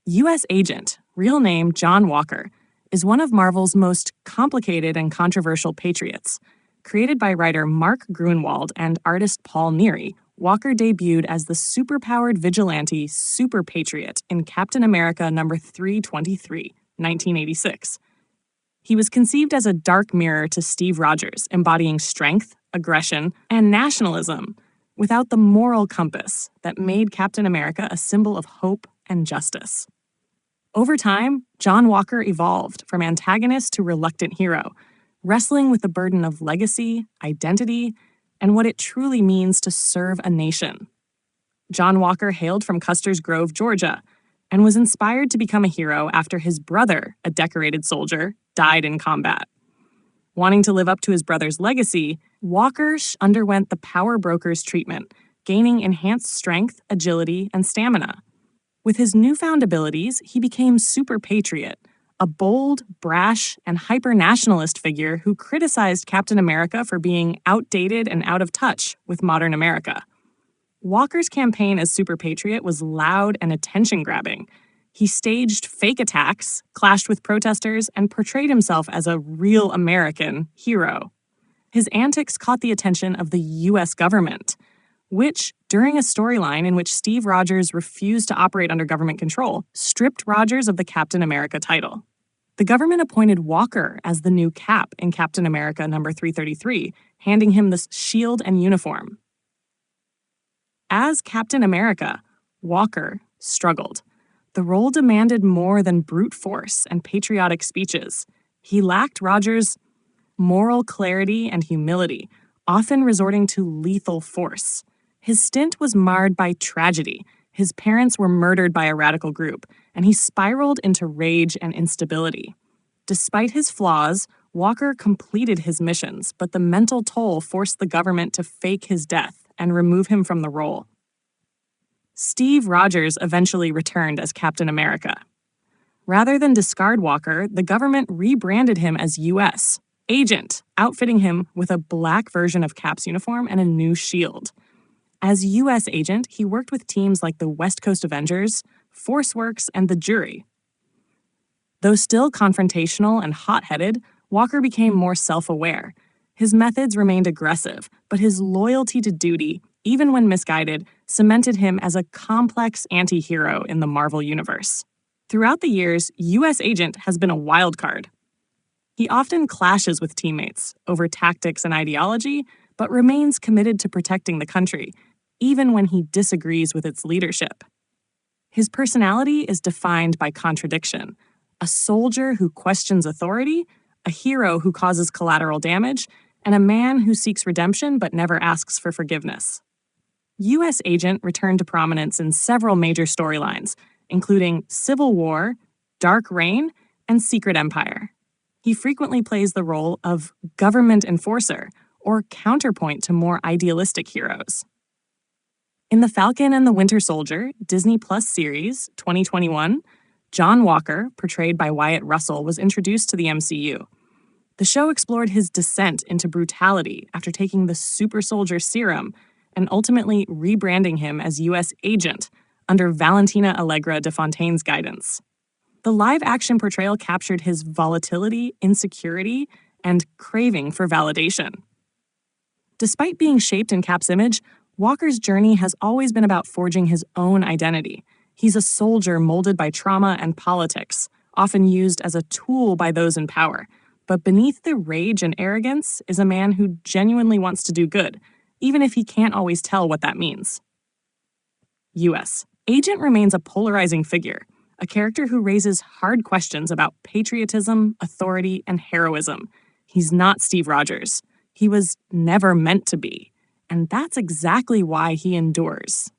U.S. Agent, real name John Walker, is one of Marvel's most complicated and controversial patriots. Created by writer Mark Gruenwald and artist Paul Neary, Walker debuted as the super-powered vigilante Super-Patriot in Captain America number 323, 1986. He was conceived as a dark mirror to Steve Rogers, embodying strength, aggression, and nationalism, without the moral compass that made Captain America a symbol of hope and justice. Over time, John Walker evolved from antagonist to reluctant hero, wrestling with the burden of legacy, identity, and what it truly means to serve a nation. John Walker hailed from Custer's Grove, Georgia, and was inspired to become a hero after his brother, a decorated soldier, died in combat. Wanting to live up to his brother's legacy, Walker underwent the Power Broker's treatment, gaining enhanced strength, agility, and stamina. With his newfound abilities, he became Super-Patriot, a bold, brash, and hyper-nationalist figure who criticized Captain America for being outdated and out of touch with modern America. Walker's campaign as Super-Patriot was loud and attention-grabbing. He staged fake attacks, clashed with protesters, and portrayed himself as a real American hero. His antics caught the attention of the U.S. government, which, during a storyline in which Steve Rogers refused to operate under government control, stripped Rogers of the Captain America title. The government appointed Walker as the new Cap in Captain America number 333, handing him the shield and uniform. As Captain America, Walker struggled. The role demanded more than brute force and patriotic speeches. He lacked Rogers' moral clarity and humility, often resorting to lethal force. His stint was marred by tragedy. His parents were murdered by a radical group, and he spiraled into rage and instability. Despite his flaws, Walker completed his missions, but the mental toll forced the government to fake his death and remove him from the role. Steve Rogers eventually returned as Captain America. Rather than discard Walker, the government rebranded him as U.S. Agent, outfitting him with a black version of Cap's uniform and a new shield. As U.S. Agent, he worked with teams like the West Coast Avengers, ForceWorks, and the Jury. Though still confrontational and hot-headed, Walker became more self-aware. His methods remained aggressive, but his loyalty to duty, even when misguided, cemented him as a complex anti-hero in the Marvel Universe. Throughout the years, U.S. Agent has been a wild card. He often clashes with teammates over tactics and ideology, but remains committed to protecting the country, even when he disagrees with its leadership. His personality is defined by contradiction: a soldier who questions authority, a hero who causes collateral damage, and a man who seeks redemption but never asks for forgiveness. U.S. Agent returned to prominence in several major storylines, including Civil War, Dark Reign, and Secret Empire. He frequently plays the role of government enforcer, or counterpoint to more idealistic heroes. In The Falcon and the Winter Soldier, Disney Plus series, 2021, John Walker, portrayed by Wyatt Russell, was introduced to the MCU. The show explored his descent into brutality after taking the super soldier serum and ultimately rebranding him as U.S. Agent under Valentina Allegra de Fontaine's guidance. The live-action portrayal captured his volatility, insecurity, and craving for validation. Despite being shaped in Cap's image, Walker's journey has always been about forging his own identity. He's a soldier molded by trauma and politics, often used as a tool by those in power. But beneath the rage and arrogance is a man who genuinely wants to do good, even if he can't always tell what that means. U.S. Agent remains a polarizing figure, a character who raises hard questions about patriotism, authority, and heroism. He's not Steve Rogers. He was never meant to be, and that's exactly why he endures.